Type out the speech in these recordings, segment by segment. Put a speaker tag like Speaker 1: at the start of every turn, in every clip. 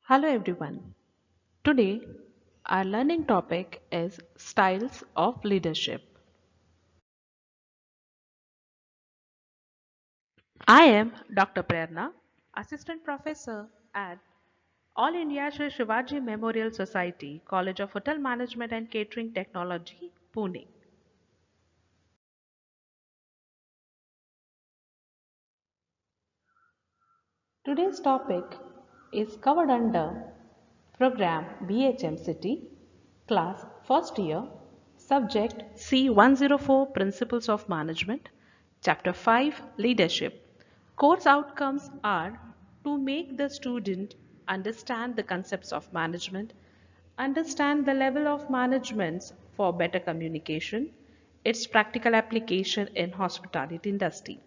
Speaker 1: Hello everyone. Today our learning topic is styles of leadership. I am Dr. Prerna, Assistant Professor at All India Shri Shivaji Memorial Society, College of Hotel Management and Catering Technology, Pune. Today's topic is covered under Program BHM City, Class First Year, Subject C104 Principles of Management, Chapter 5 Leadership. Course outcomes are to make the student understand the concepts of management, understand the level of management for better communication, its practical application in hospitality industry.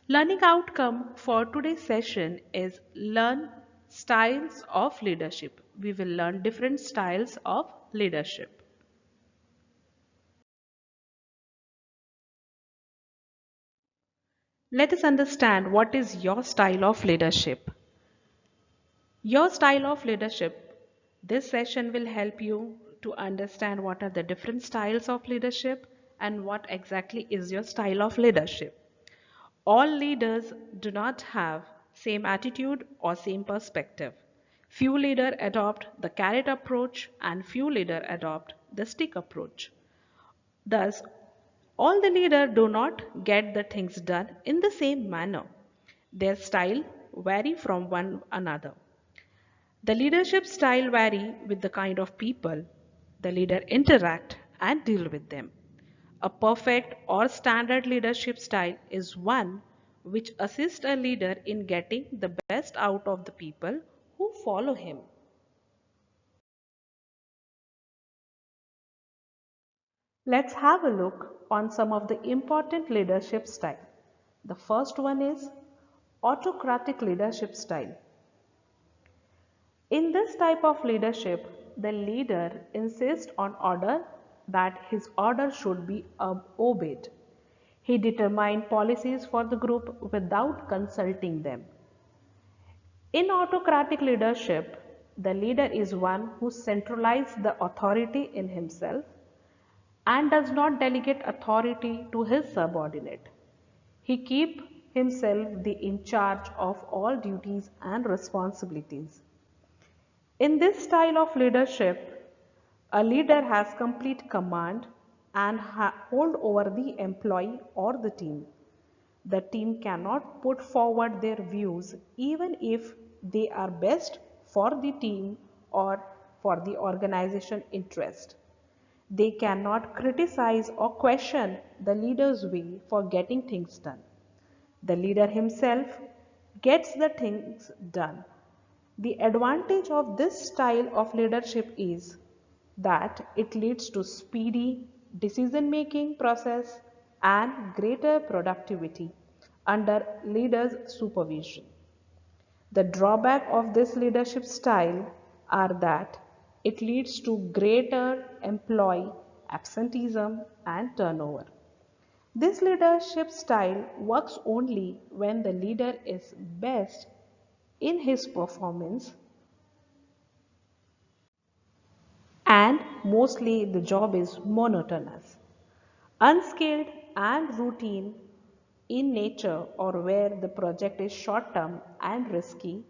Speaker 1: Learning outcome for today's session is learn styles of leadership. We will learn different styles of leadership. Let us understand what is your style of leadership. Your style of leadership. This session will help you to understand what are the different styles of leadership and what exactly is your style of leadership. All leaders do not have same attitude or same perspective. Few leaders adopt the carrot approach and few leaders adopt the stick approach. Thus, all the leaders do not get the things done in the same manner. Their style vary from one another. The leadership style vary with the kind of people the leader interact and deal with them. A perfect or standard leadership style is one which assists a leader in getting the best out of the people who follow him. Let's have a look on some of the important leadership style. The first one is autocratic leadership style. In this type of leadership, the leader insists on order that his order should be obeyed. He determined policies for the group without consulting them. In autocratic leadership, the leader is one who centralizes the authority in himself and does not delegate authority to his subordinate. He keeps himself in charge of all duties and responsibilities. In this style of leadership, a leader has complete command and hold over the employee or the team. The team cannot put forward their views even if they are best for the team or for the organization interest. They cannot criticize or question the leader's way for getting things done. The leader himself gets the things done. The advantage of this style of leadership is that it leads to speedy decision making process and greater productivity under leaders' supervision. The drawback of this leadership style are that it leads to greater employee absenteeism and turnover. This leadership style works only when the leader is best in his performance and mostly the job is monotonous, unskilled, and routine in nature, or where the project is short term and risky.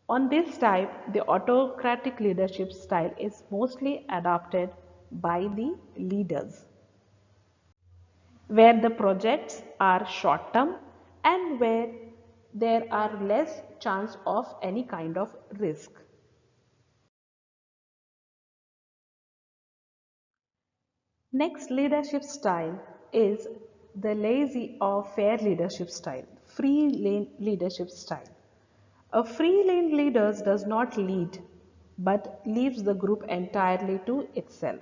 Speaker 1: On this type, the autocratic leadership style is mostly adopted by the leaders, where the projects are short term and where there are less chance of any kind of risk. Next leadership style is the lazy or fair leadership style, free lane leadership style. A free lane leader does not lead but leaves the group entirely to itself.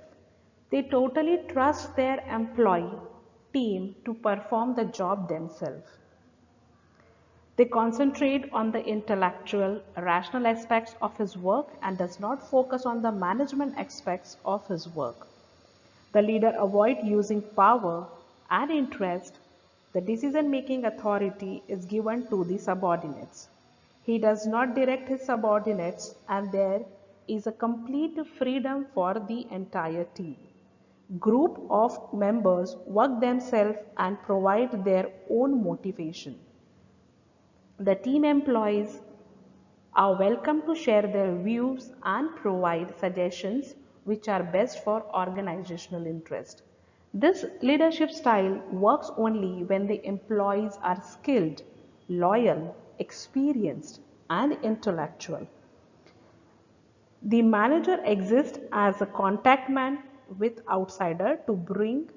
Speaker 1: They totally trust their employee team to perform the job themselves. They concentrate on the intellectual, rational aspects of his work and does not focus on the management aspects of his work. The leader avoids using power and interest. The decision-making authority is given to the subordinates. He does not direct his subordinates, and there is a complete freedom for the entire team. Group of members work themselves and provide their own motivation. The team employees are welcome to share their views and provide suggestions which are best for organizational interest. This leadership style works only when the employees are skilled, loyal, experienced, and intellectual. The manager exists as a contact man with outsider to bring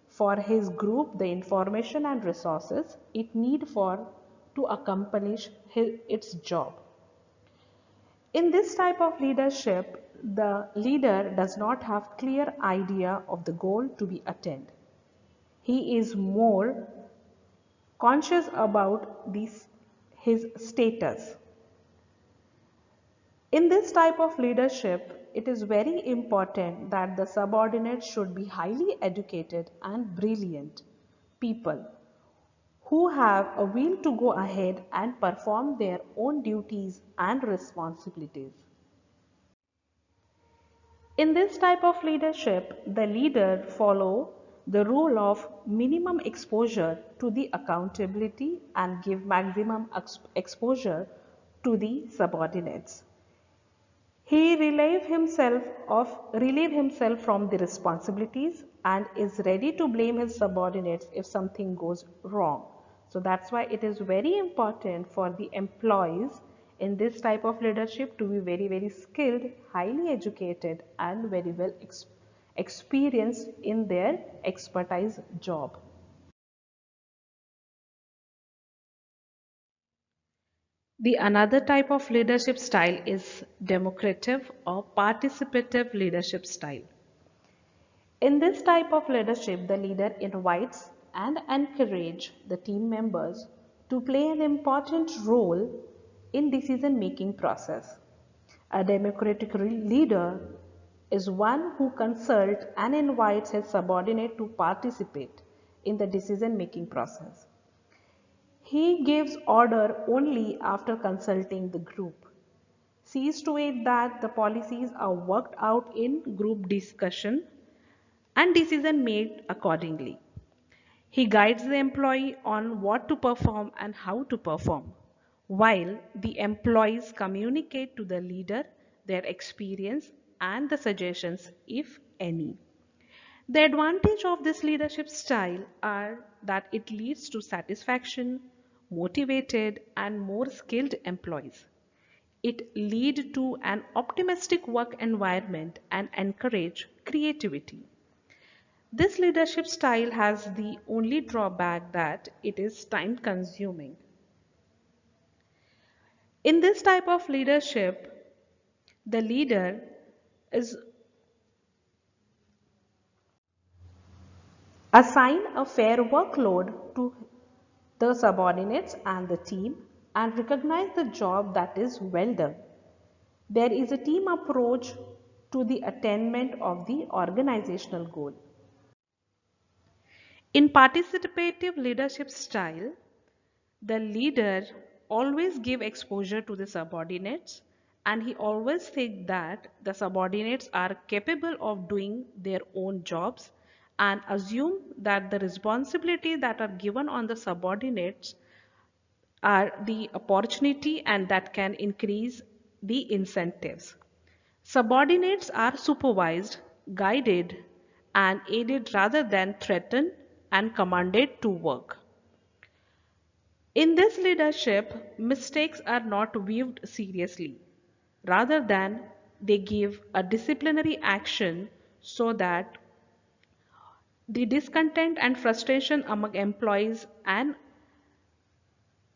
Speaker 1: for his group the information and resources it need for to accomplish its job. In this type of leadership, the leader does not have clear idea of the goal to be attained. He is more conscious about his status. In this type of leadership, it is very important that the subordinates should be highly educated and brilliant people who have a will to go ahead and perform their own duties and responsibilities. In this type of leadership, the leader follow the rule of minimum exposure to the accountability and give maximum exposure to the subordinates. He relieve himself from the responsibilities and is ready to blame his subordinates if something goes wrong. So that's why it is very important for the employees in this type of leadership to be very skilled, highly educated, and very well experienced in their expertise job. The another type of leadership style is democratic or participative leadership style. In this type of leadership, the leader invites and encourages the team members to play an important role in decision-making process. A democratic leader is one who consults and invites his subordinate to participate in the decision-making process. He gives order only after consulting the group. Sees to it that the policies are worked out in group discussion and decision made accordingly. He guides the employee on what to perform and how to perform, while the employees communicate to the leader their experience and the suggestions, if any. The advantage of this leadership style are that it leads to satisfaction, motivated, and more skilled employees. It leads to an optimistic work environment and encourage creativity. This leadership style has the only drawback that it is time consuming. In this type of leadership, the leader is assign a fair workload to the subordinates and the team and recognize the job that is well done. There is a team approach to the attainment of the organizational goal. In participative leadership style, the leader always give exposure to the subordinates and he always think that the subordinates are capable of doing their own jobs and assume that the responsibility that are given on the subordinates are the opportunity and that can increase the incentives. Subordinates are supervised, guided, and aided rather than threatened and commanded to work. In this leadership, mistakes are not viewed seriously. Rather than they give a disciplinary action so that the discontent and frustration among employees and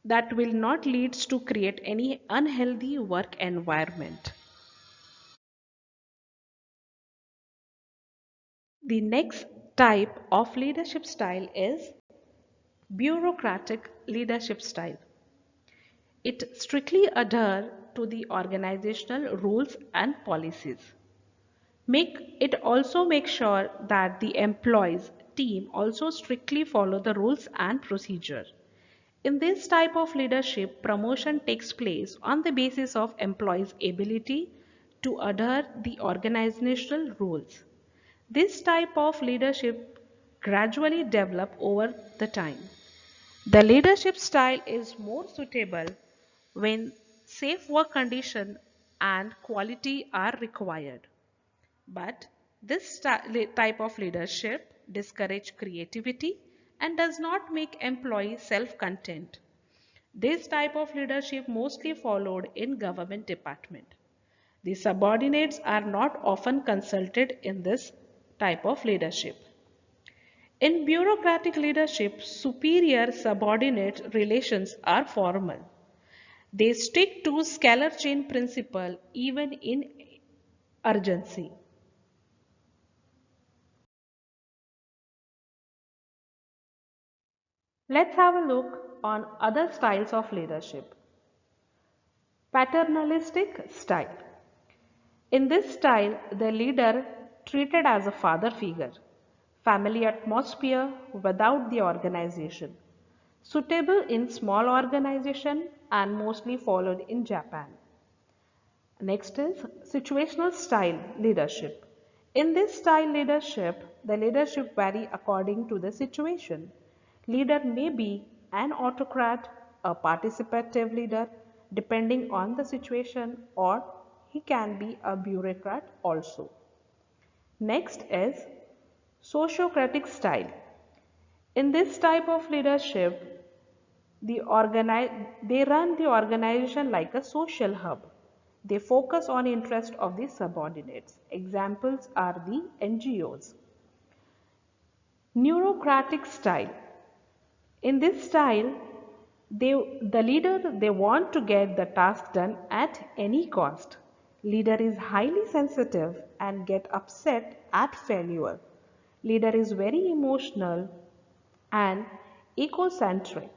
Speaker 1: that will not lead to create any unhealthy work environment. The next type of leadership style is bureaucratic leadership style. It strictly adheres to the organizational rules and policies. It also makes sure that the employees team also strictly follow the rules and procedure. In this type of leadership, promotion takes place on the basis of employees' ability to adhere the organizational rules. This type of leadership gradually develop over the time. The leadership style is more suitable when safe work conditions and quality are required. But this type of leadership discourages creativity and does not make employees self-content. This type of leadership mostly followed in government department. The subordinates are not often consulted in this type of leadership. In bureaucratic leadership, superior-subordinate relations are formal. They stick to scalar chain principle even in urgency. Let's have a look on other styles of leadership. Paternalistic style. In this style, the leader treated as a father figure, family atmosphere without the organization, suitable in small organization and mostly followed in Japan. Next is situational style leadership. In this style leadership, the leadership vary according to the situation. Leader may be an autocrat, a participative leader, depending on the situation, or he can be a bureaucrat also. Next is sociocratic style. In this type of leadership, they run the organization like a social hub. They focus on interest of the subordinates. Examples are the NGOs. Neurocratic style. In this style, the leader they want to get the task done at any cost. Leader is highly sensitive and get upset at failure. Leader is very emotional and egocentric.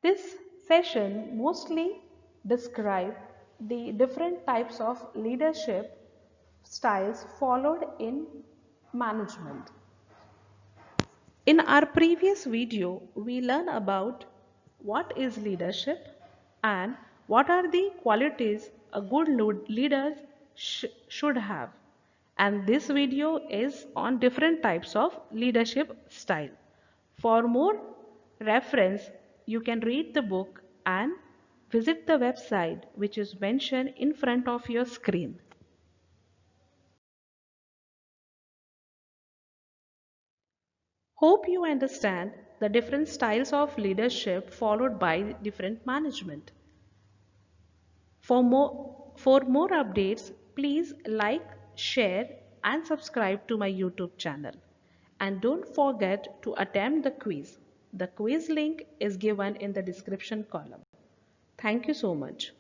Speaker 1: This session mostly described the different types of leadership styles followed in management. In our previous video, we learned about what is leadership and what are the qualities a good leader should have. And this video is on different types of leadership style. For more reference, you can read the book and visit the website which is mentioned in front of your screen. Hope you understand the different styles of leadership followed by different management. For more updates, please like, share and subscribe to my YouTube channel. And don't forget to attempt the quiz. The quiz link is given in the description column. Thank you so much.